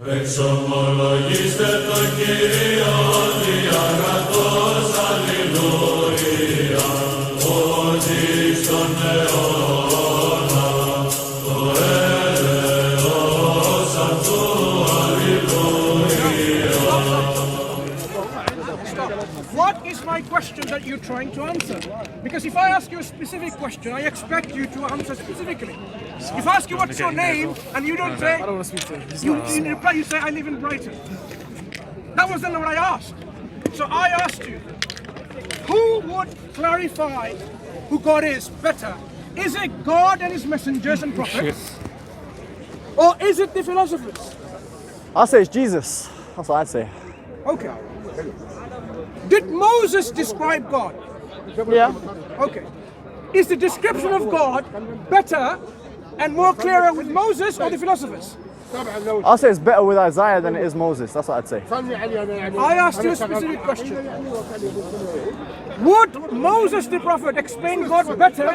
Εξομολογήστε το Κύριο διαγρατός, αλληλούια, ότι στον αιώνα το έλεος αυτού, αλληλούια. What is my question that you're trying to answer? Because if I ask you a specific question, I expect you to answer specifically. If I ask you what's your name and you don't say, I don't want to speak to him. In reply you say I live in Brighton. That wasn't what I asked. So I asked you, who would clarify who God is better? Is it God and his messengers and prophets? Or is it the philosophers? I'll say it's Jesus. That's what I'd say. Okay. Did Moses describe God? Yeah. Okay. Is the description of God better and more clearer with Moses or the philosophers? I'll say it's better with Isaiah than it is Moses. That's what I'd say. I asked you a specific question. Would Moses the prophet explain God better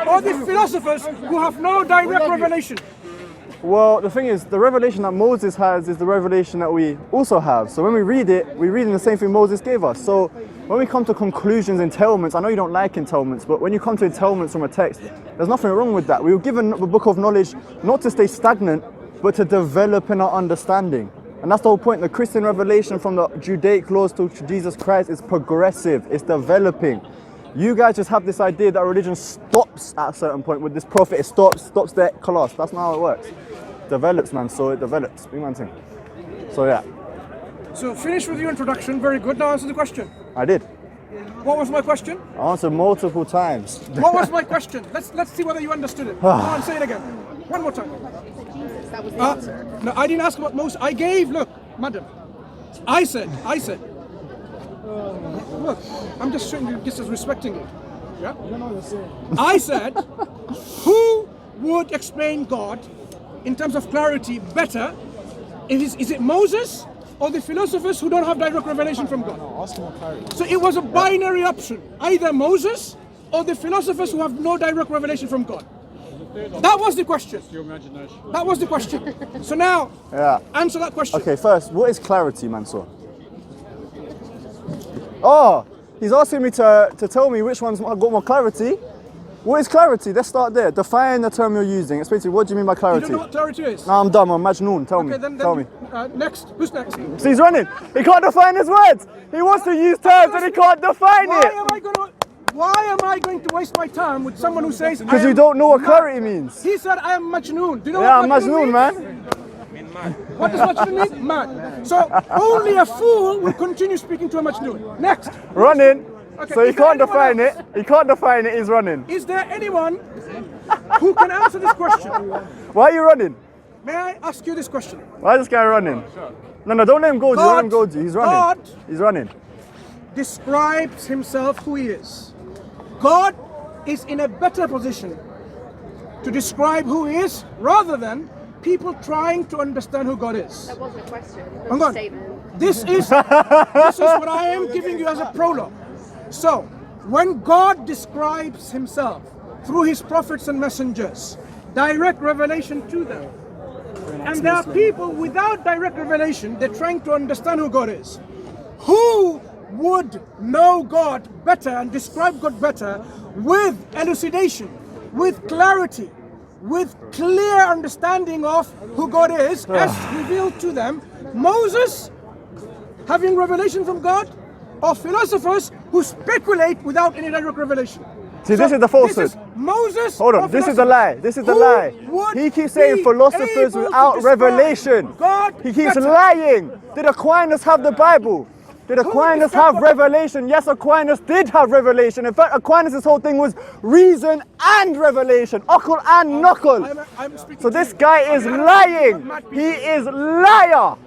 or the philosophers who have no direct revelation? Well, the thing is, the revelation that Moses has is the revelation that we also have. So when we read it, we read in the same thing Moses gave us. So when we come to conclusions, entailments, I know you don't like entailments, but when you come to entailments from a text, there's nothing wrong with that. We were given the book of knowledge not to stay stagnant, but to develop in our understanding. And that's the whole point. The Christian revelation from the Judaic laws to Jesus Christ is progressive, it's developing. You guys just have this idea that religion stops at a certain point with this prophet. It stops there, class. That's not how it works. It develops, man. So it develops. Big man thing. So yeah. So finish with your introduction. Very good. Now answer the question. I did. What was my question? I answered multiple times. What was my question? Let's see whether you understood it. Come on, say it again. One more time. That was the answer. No, I didn't ask about Moses. I gave, look, madam. I said. Look, I'm just showing you this as respecting you. Yeah? I said, who would explain God in terms of clarity better? Is it Moses or the philosophers who don't have direct revelation from God? So it was a binary option. Either Moses or the philosophers who have no direct revelation from God. That was the question. Your imagination. That was the question. So now, answer that question. Okay, first, what is clarity, Mansur? Oh, he's asking me to tell me which one's got more clarity. What is clarity? Let's start there. Define the term you're using. It's basically, what do you mean by You clarity? don't know what clarity is? No, I'm dumb. I'm Majnoon. Tell me. Tell me. Next. Who's next? See, he's running. He can't define his words. He wants to use terms and he can't define it. Why am I going to waste my time with someone who says Because you don't know what clarity means. He said I am Majnoon. Do you know Yeah, what I'm Majnoon, man. What does Majnoon mean? Man. So only a fool will continue speaking to a Majnoon. Next. Running. Okay, So he is there can't anyone define it. else? He can't define it. He's running. Is there anyone who can answer this question? Why are you running? May I ask you this question? Why is this guy running? No, don't let him go. Don't let him go. He's running. God He's running. describes himself who he is. God is in a better position to describe who he is rather than people trying to understand who God is. That wasn't a question. That Hang was on. a statement. This is what I am giving you as a prologue. So, when God describes himself through his prophets and messengers, direct revelation to them, and there are people without direct revelation, they're trying to understand who God is. Who would know God better and describe God better with elucidation, with clarity, with clear understanding of who God is as revealed to them? Moses having revelation from God, or philosophers who speculate without any direct revelation? See, this is the falsehood. This is Moses. Hold or on, this is the philosophers. lie. This is the Who lie. would He keeps saying be philosophers able to without describe revelation. God He keeps better? lying. Did Aquinas have the Bible? Did Aquinas have revelation? Yes, Aquinas did have revelation. In fact, Aquinas' whole thing was reason and revelation. Akal and knuckle. I'm speaking So to this you. guy is lying. He is liar.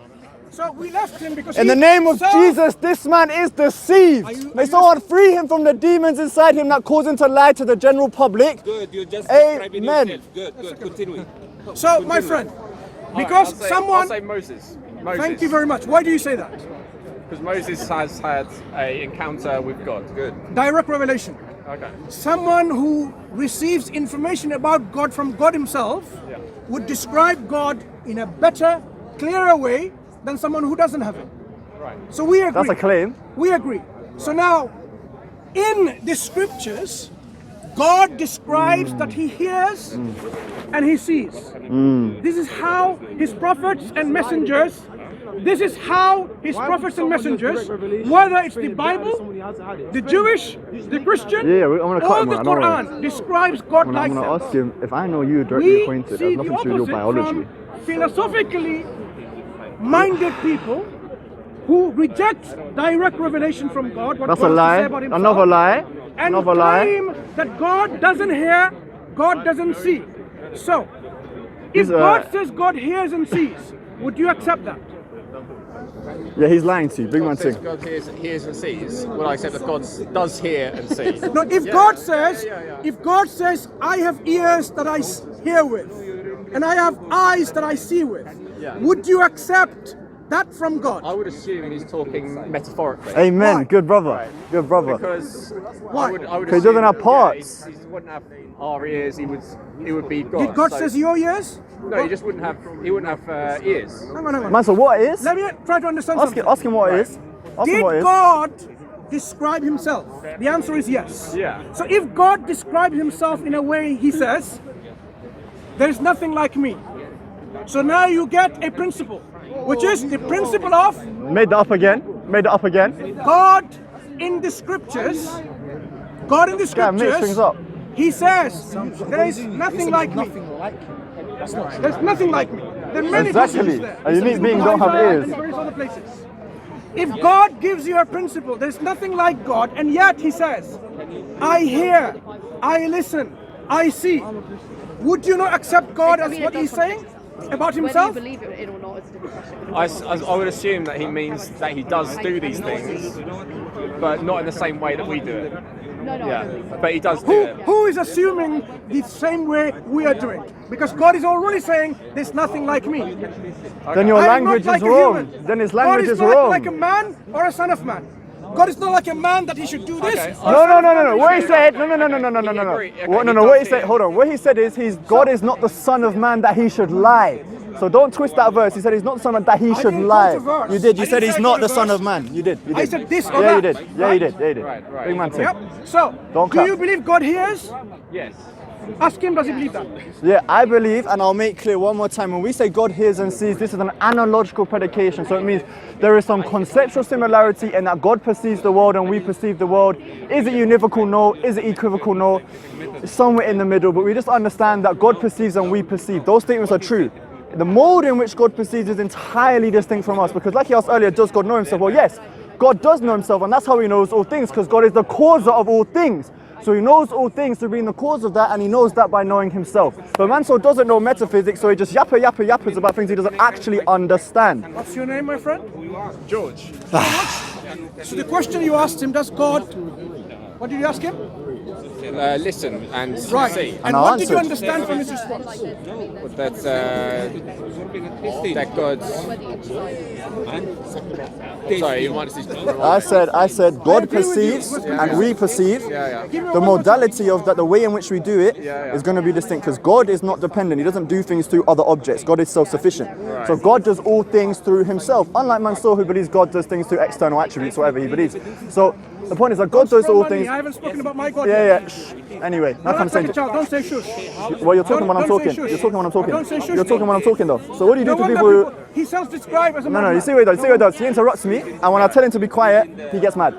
So we left him because In he the name of served- Jesus, this man is deceived. May someone free him from the demons inside him that cause him to lie to the general public. Good, you're just Amen. describing yourself. Good, continue. So, my friend, because someone. I'll say Moses. Thank you very much. Why do you say that? Because Moses has had an encounter with God. Good. Direct revelation. Okay. Someone who receives information about God from God himself would describe God in a better clearer way than someone who doesn't have it. Right. So we agree. That's a claim. We agree. So now, in the scriptures, God describes that he hears and he sees. This is how his prophets and messengers, whether it's the Bible, the Jewish, the Christian, Yeah, I'm gonna cut or him the out, don't worry. Quran, describes God I'm like going to that. ask him if I know you directly We acquainted. see It has the nothing to do with your opposite biology. from philosophically minded people who reject direct revelation from God. What That's God a has to lie. say about himself, Another lie. and Another lie. claim that God doesn't hear, God doesn't see. So, if He's, God says God hears and sees, would you accept that? Yeah, he's lying to you. Big man God says thing. God hears and sees. Will I accept that God does hear and see? No, if God says, I have ears that I hear with, and I have eyes that I see with, would you accept that from God? I would assume he's talking metaphorically. Amen. Why? Good brother. Good brother. Because Why? I would Because he doesn't assume have that, parts. he wouldn't have our ears. He would be God. Did God so- says your ears? No, he just wouldn't have. He wouldn't have ears. Hang on. Man, so what is? Let me try to understand Ask something. him, ask him what it is. Ask him what it Did is. God describe himself? The answer is yes. Yeah. So if God described himself in a way he says, there's nothing like me. So now you get a principle, which is the principle of Made that up again. Made that up again. God in the scriptures. God in the Guy, mix things scriptures, up. he says, there is nothing like me. There's nothing like me. There are many Exactly. passages there. A unique being don't have Isaiah ears. and various other places. If God gives you a principle, there's nothing like God, and yet he says, I hear, I listen, I see. Would you not accept God as what he's saying about himself? Whether you believe it or not is a different question. I would assume that he means that he does do these things, but not in the same way that we do it. No, I Yeah, don't believe but he does do Who, it. who is assuming the same way we are doing? Because God is already saying, there's nothing like me. Then your I am not language like is a wrong. human. Then his God language is is not wrong. like a man or a son of man. God is not like a man that he should do this. Okay. or a No, son no, of no, man no, no. that What he he should- said, no. agree. Okay, What, no, he no. does What he see said, it. hold on. What he said is, God is not the son of man that he should lie. So don't twist that verse. He said he's not the son of man that he should didn't lie. quote a verse. You did. You I said didn't he's say not quote the a son verse. of man. You did. You did. I said this or Yeah, you that, did. Yeah, right? you did. Yeah, you did. Right. Big man thing. Yep. So, Don't do clap. you believe God hears? Yes. Ask him, does he believe that? Yeah, I believe, and I'll make clear one more time, when we say God hears and sees, this is an analogical predication. So it means there is some conceptual similarity in that God perceives the world and we perceive the world. Is it univocal? No. Is it equivocal? No. It's somewhere in the middle, but we just understand that God perceives and we perceive. Those statements are true. The mode in which God perceives is entirely distinct from us, because like he asked earlier, does God know himself? Well, yes, God does know himself, and that's how he knows all things, because God is the causer of all things. So he knows all things through being the cause of that, and he knows that by knowing himself. But Mansur doesn't know metaphysics, so he just yappers about things he doesn't actually understand. What's your name, my friend? George. So the question you asked him, does God... What did you ask him? Listen and Right. see. And I what did you answered. understand from his response? That God's. Sorry, you might have I said, I God agree with you. perceives and we perceive. Yeah. The modality of that, the way in which we do it, is going to be distinct, because God is not dependent. He doesn't do things through other objects. God is self-sufficient. So God does all things through himself. Unlike Mansur, who believes God does things through external attributes, whatever he believes. So the point is that God does all things. I haven't spoken about my God. Yeah. Shh. Anyway, No, like I'm that's like saying. a child. Don't say shush. Well, you're talking when I'm Don't say talking. shush. You're talking when I'm talking. Don't say shush. You're talking when I'm talking, though. So what do you do No to wonder people who? he self-described as a No, madman. you see what he does. You see what he does. He interrupts me, and when I tell him to be quiet, he gets mad.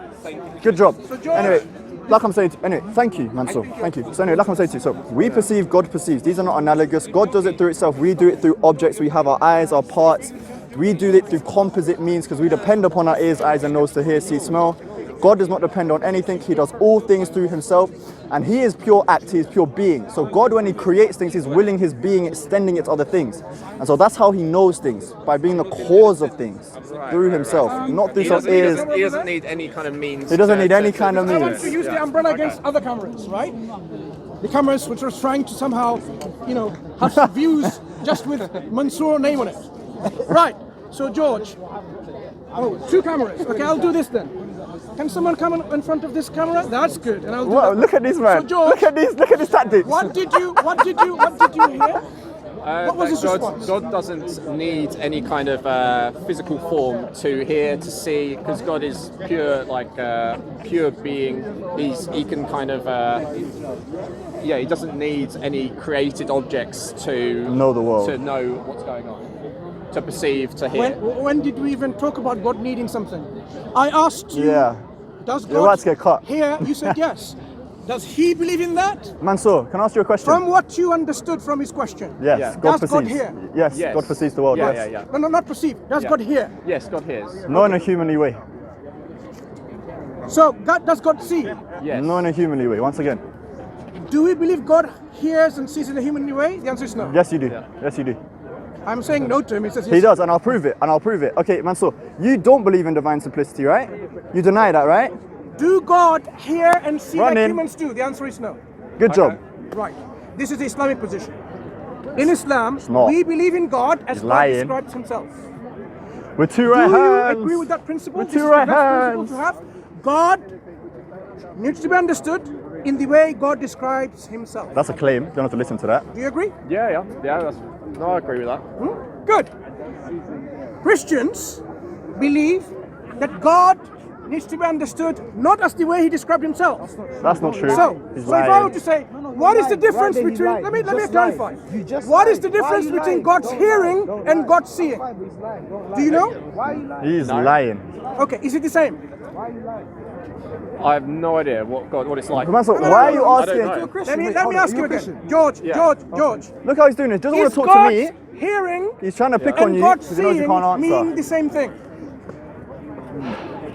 Good job. George- Anyway, like I'm saying. Anyway, thank you, Mansur. Thank you. So anyway, like I'm saying to you. So we perceive, God perceives. These are not analogous. God does it through itself. We do it through objects. We have our eyes, our parts. We do it through composite means, because we depend upon our ears, eyes, and nose to hear, see, smell. God does not depend on anything. He does all things through himself, and he is pure act, he is pure being. So God, when he creates things, he's willing his being, extending it to other things. And so that's how he knows things, by being the cause of things through himself, not through some ears. He doesn't need any kind of means. He doesn't need to- any kind of I want means. to use the umbrella against other cameras, right? The cameras which are trying to somehow, have views just with Mansur name on it. Right. So George. Oh, 2 cameras. Okay, I'll do this then. Can someone come in front of this camera? That's good. And I'll do Whoa, that. look at this man. So George, look at these tactics. what did you hear? What was his response? God doesn't need any kind of physical form to hear, to see, because God is pure, like pure being. He can kind of he doesn't need any created objects to Know the world. to know what's going on, to perceive, to hear. When did we even talk about God needing something? I asked you, Yeah. does You're about God to get cut. hear? You said yes. Does he believe in that? Mansur, can I ask you a question? From what you understood from his question. Yes, Yeah. God Does God perceives. hear? Yes, Yes. God perceives the world. Yeah, yes. yeah, yeah. No, not perceive. Does Yeah. God hear? Yes, God hears. Not in a humanly way. So does God see? Yes. Not in a humanly way. Once again. Do we believe God hears and sees in a human way? The answer is no. Yes, you do. Yeah. Yes, you do. I'm saying no to him. He says yes. He does, and I'll prove it. And I'll prove it. Okay, Mansur, you don't believe in divine simplicity, right? You deny that, right? Do God hear and see Run like in. humans do? The answer is no. Good job. Right. This is the Islamic position. In Islam, not. we believe in God as He's God lying. describes himself. With two right Do you hands. agree with that principle? With This two is the right best hands. principle to have. God needs to be understood in the way God describes himself. That's a claim. You don't have to listen to that. Do you agree? Yeah. No, I agree with that. Good. Christians believe that God needs to be understood not as the way he described himself. That's not true. So He's if I lying. were to say, what is the difference Right there, he between, lied. let me He just clarify. lied. You just What is lied. the Why difference are you between lying? God's hearing and God's seeing? Do you know? Why are you lying? He's lying. Okay, is it the same? Why are you lying? I have no idea what it's like. Mansur, No, no, why no, are you no, I don't asking? know. You're a Christian, Let me mate. ask You're you a again. Christian. George, Yeah. George. Look how he's doing this. Doesn't want Is to talk to me. God's hearing He's trying to pick and on you God's because he knows you seeing can't mean answer. the same thing?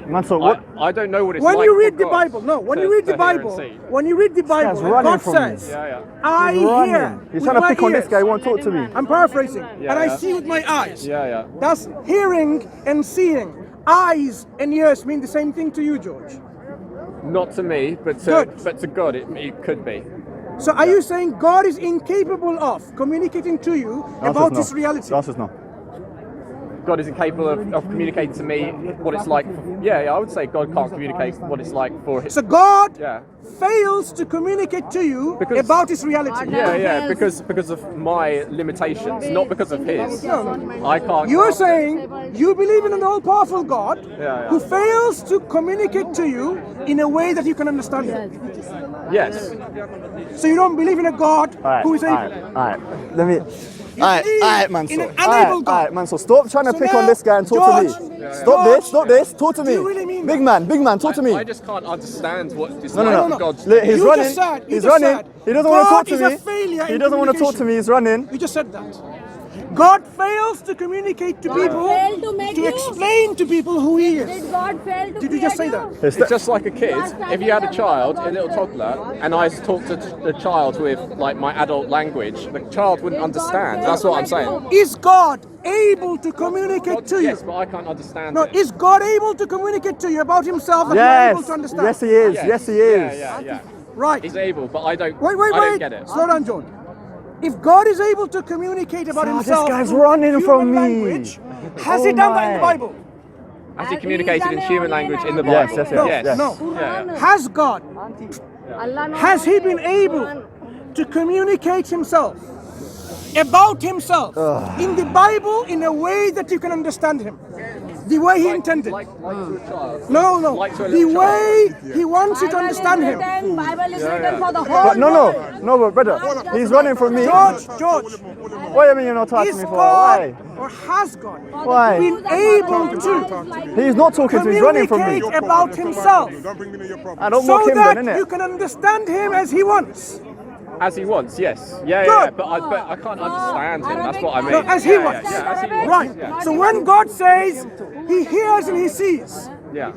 Mansur, what? I don't know what it's When like. you for read the God Bible, no, when to- you read to the hear and Bible, see. when you read the Bible, running God from me. says, Yeah. I He's hear running. He's with trying to my pick on this ears. guy. He won't talk to me. I'm paraphrasing, Yeah, and I yeah. see with my eyes. Yeah. Does hearing and seeing, eyes and ears mean the same thing to you, George? Not to me, but Good. to God, it could be. So are you saying God is incapable of communicating to you The answer's about no. his reality? The answer's no. God isn't capable of communicating to me what it's like. Yeah, I would say God can't communicate what it's like for his. So God Yeah. fails to communicate to you Because- about his reality. Yeah, because of my limitations, not because of his. I can't. You're saying you believe in an all-powerful God Yeah. who fails to communicate to you in a way that you can understand him. Yes. So you don't believe in a God All right, who is able. all right. Let me. You All right, believe Mansur. in an unable God. All right, Mansur. Stop trying to So pick now, on this guy and talk George, to me. Yeah. Stop this. Talk to Do me. you really mean big that? man, talk to me. I just can't understand what it's No, like no, for no. God's. Look, he's You running. just said- you He's just running. said He doesn't want to God talk to is me. a failure He in doesn't want to talk to communication. me. He's running. You just said that. God fails to communicate to people, failed to make you. explain to people who he is. Did God fail to Did you just say create that? It's just like a kid. If you had a child, a little toddler, and I talked to the child with like my adult language, the child wouldn't understand. That's what I'm saying. Is God able to communicate to you? Yes, but I can't understand No, it. is God able to communicate to you about himself that you're able Yes. to understand? Yes, he is. Yes, he is. Yeah. Right. He's able, but I don't. Wait, I don't get it. Slow down, John. If God is able to communicate about Ah, this himself guy's through running human from me. language, has Oh he done that in my. the Bible? Has he communicated in human language in the Yes, Bible? yes, yes, Yes. yes. No. Yeah. Has God, has he been able to communicate himself about himself in the Bible in a way that you can understand him? The way he intended. Like to a child. No, like to a the little way he wants you to understand him. Bible is written for the whole But no, world. but brother, he's running from me. George, What do you mean you're not talking to is me for? God Why? or has God Why? been able to He's not talking to me. He's running from me. communicate about himself Don't bring me near your problem. I don't so mock him that then, you innit? can understand him as he wants? As he wants, yes. Yeah. Good. But I can't understand him. That's what I mean. No, as he Yeah, wants. Yeah, as he wants. Right. Yeah. So when God says he hears and he sees, Yeah.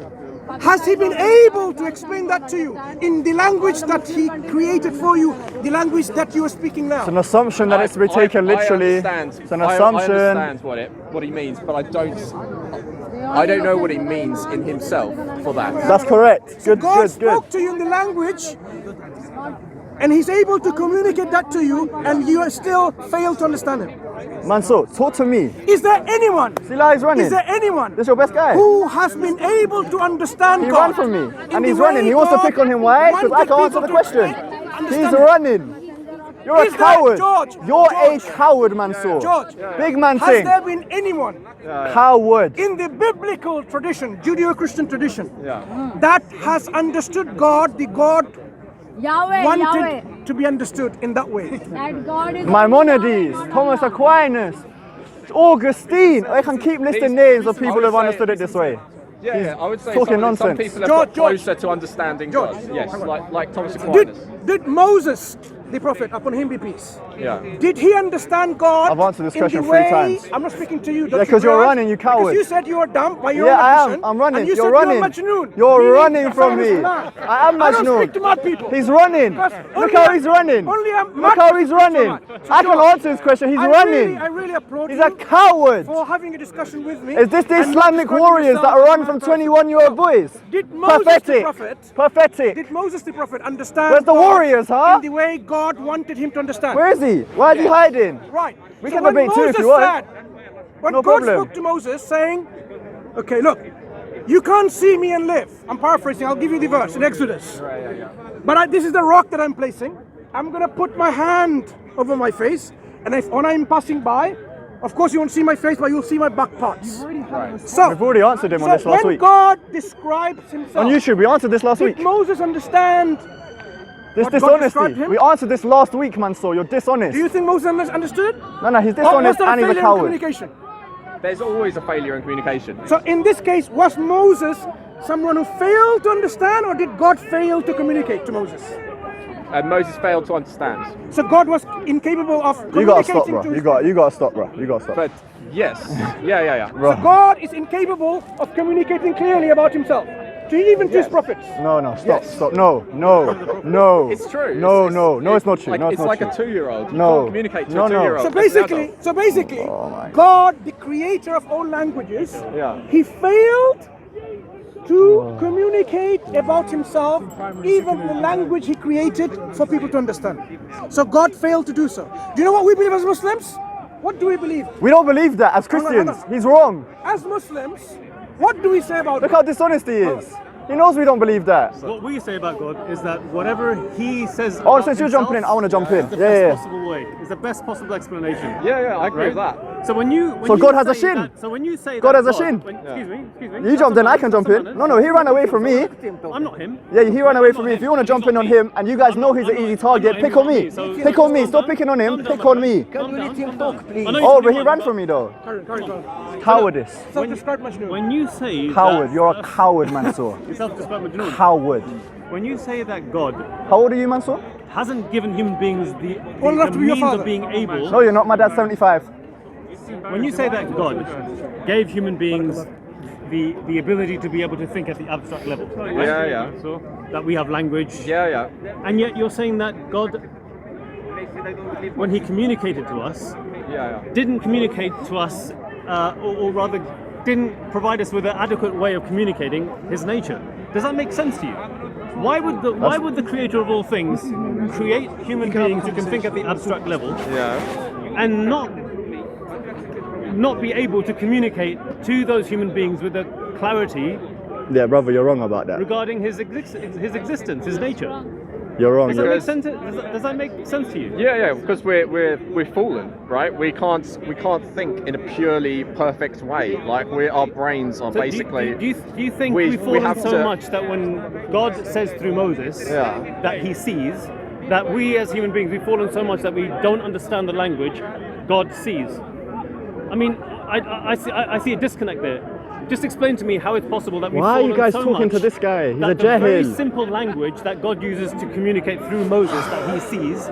has he been able to explain that to you in the language that he created for you, the language that you are speaking now? It's an assumption that it's to be taken literally. I understand. It's an I assumption. understand what he means, but I don't know what he means in himself for that. That's correct. Good, God good, spoke good. to you in the language, and he's able to communicate that to you, and you still fail to understand him. Mansur, talk to me. Is there anyone? See how he's running? Is there anyone This is your best guy. who has been able to understand He God? ran from me, in and the he's running. way He wants to God pick on him. Why? Because I wanted can't answer people the to question. understand He's him. running. You're a Is that- coward. George, You're George, a coward, Mansur. George, Big man has thing. there been anyone Coward. in the biblical tradition, Judeo-Christian tradition, Yeah. that has understood God, the God Yahweh, wanted Yahweh. to be understood in that way? That God is Maimonides, Thomas Aquinas, Augustine. I can keep listing names of people who have understood it this way. Yeah, I would say talking some nonsense. people have George, got closer to understanding George, God. Yes, like Thomas Did, Aquinas. did Moses, the prophet, upon him be peace, Yeah. did he understand God I've answered this in question the 3 way, times. I'm not speaking to you. Yeah, 'cause you're running, you coward. Because you said you were dumb by your Yeah, own I admission, am. I'm running. And you You're said running. You're Majnoon. You're meaning running from Cyrus me. mad. I am I don't Majnoon. speak to mad people. He's running. Because Look only how a- he's running. only a Look mad how person he's speaks to running. mad. So I can George, answer his question. He's I running. really applaud He's you a coward. for having a discussion with me. Is this the and not Islamic describing warriors yourself that as a run mad from person. 21-year-old boys? Did Moses the Pathetic. prophet? Pathetic. Did Moses the prophet understand Where's the God warriors, huh? in the way God wanted him to understand? Where is he? Why is he hiding? Right. We So can when debate too if Moses you want. said, when No God problem. spoke to Moses saying, okay, look, you can't see me and live. I'm paraphrasing, I'll give you the verse in Exodus. But this is the rock that I'm placing. I'm going to put my hand over my face, and if when I'm passing by, of course you won't see my face, but you'll see my back parts. So, We've already answered him on this last when week. God describes himself, On YouTube, we answered this last did week. Moses understand? This what God described dishonesty. him? We answered this last week, Mansur. You're dishonest. Do you think Moses understood? No, he's Or was dishonest there a and he's a failure in coward. communication? There's always a failure in communication. So in this case, was Moses someone who failed to understand, or did God fail to communicate to Moses? And Moses failed to understand. So God was incapable of You gotta communicating stop, bro. to You his gotta stop, bro. You gotta stop. But yes, yeah. Bro. So God is incapable of communicating clearly about himself, to even to his prophets. No, stop. No. It's true. No, it's not true. Like, No, it's not like true. a 2-year-old. You No. can't communicate to No, a no. 2-year-old. So That's an basically, adult. God, the creator of all languages, Yeah. he failed to communicate about himself, even the language he created for people to understand. So God failed to do so. Do you know what we believe as Muslims? What do we believe? We don't believe that as Hold on, Christians. hold on. He's wrong. As Muslims, what do we say about Look God? how dishonest he is. He knows we don't believe that. What we say about God is that whatever He says. Oh, about since you're himself jumping in, I want to jump in. is the Yeah. best possible way. Is the best possible explanation. Yeah, I agree with Right? that. So when you So God has a say shin. that- so when you say God that has a shin. Excuse me. You jumped in, I can jump in. No, he ran away from me. I'm not him. Yeah, he ran away from me. If you want to jump in on him, and you guys know he's an easy target, pick on me. Pick on me. Stop picking on him. Pick on me. Oh, but he ran from me though. Carry on. Cowardice. Self-described Majnun. When you say Coward. that- You're a coward, Mansur. Self-described Majnun. Coward. When you say that God How old are you, Mansur? hasn't given human beings the Old enough to be your means father. of being able. No, you're not. My dad's 75. When you say that God gave human beings the ability to be able to think at the abstract level, right? Yeah. So that we have language, Yeah. and yet you're saying that God, when He communicated to us, Yeah. didn't communicate to us, or rather, didn't provide us with an adequate way of communicating His nature. Does that make sense to you? Why would the Creator of all things create human beings who can think at the abstract level Yeah. and not be able to communicate to those human beings with a clarity Yeah, brother, you're wrong about that. regarding his existence, his nature? You're wrong. Does that make sense? Does that make sense to you? Yeah, because we're fallen, right? We can't think in a purely perfect way. Like our brains are So basically. do you think we we've fallen have so to- much that when God says through Moses Yeah. that He sees, that we as human beings we've fallen so much that we don't understand the language God sees? I mean, I see a disconnect there. Just explain to me how it's possible that we've Why are fallen you guys so talking much to this guy? He's that a the very jahil. simple language that God uses to communicate through Moses that He sees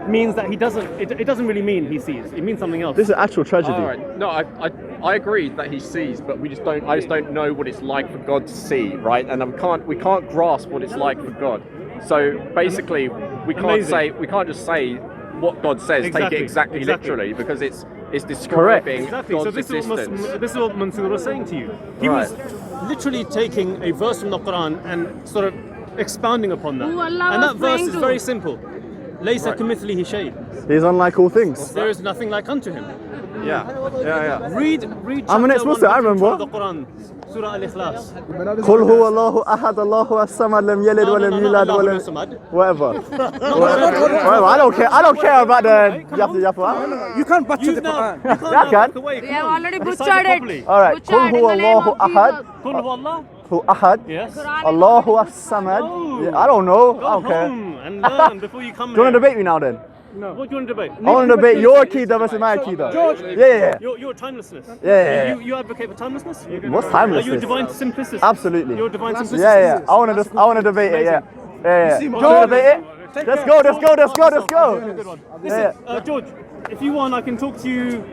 means that He doesn't. It doesn't really mean He sees. It means something else. This is actual tragedy. All right. No, I agree that he sees, but I just don't know what it's like for God to see, right? And we can't grasp what it's like for God. So basically, we can't just say what God says, take it exactly literally, because it's describing Exactly. God's So this existence. is what Mansur was saying to you. He was literally taking a verse from the Quran and sort of expounding upon that. Who Allah And that was verse praying is to. very simple. Laysa kamithlihi shay. He's unlike all things. There is nothing like unto Him. Yeah. Read I'm an chapter ex-Muslim, I 112 remember. of the Quran, Surah Al-Ikhlas. قل هو الله أحد الله الصمد لم يلد ولم يولد ولم whatever. Whatever. I don't care about the You can't butcher You've the now, Quran. you can't Yeah, I now can. back away. They Come have on. already Recite butchered it. properly. All right. Butchered قل in هو the name الله of أحد Jesus. Qul huwa Allah. هو أحد Yes. الله الصمد. Yeah, I don't know. I Go don't care. home and learn before you come Do you want to here. debate me now then? What do you want to debate? I want to debate your Akida versus my Akida. George. Yeah. Your timelessness. Yeah. You advocate for timelessness? What's Are timelessness? you a divine simplicity? Absolutely. You're a divine simplicity. Yeah. I want to debate it. Yeah. see, Want to debate it? Let's go. Good one. Listen, George, if you want, I can talk to you.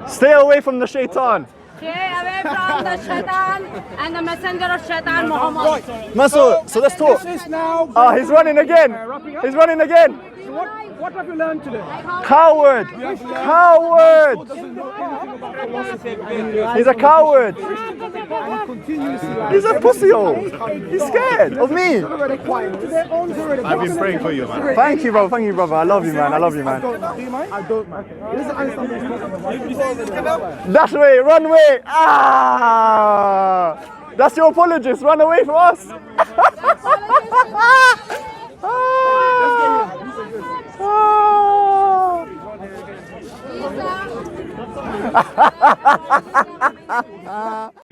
Stay away from the shaitan. Stay away from the shaitan and the messenger of shaitan, Muhammad. Mansur, so let's talk. This is now. Oh, he's running again. He's running again. So what have you learned today? Coward. He's a coward. He's a pussy-hole. He's scared of me. I've been praying for you, man. Thank you, brother. I love you, man. Do you mind? I don't, man. Dash away, run away. That's your apologist. Run away from us. Jesus.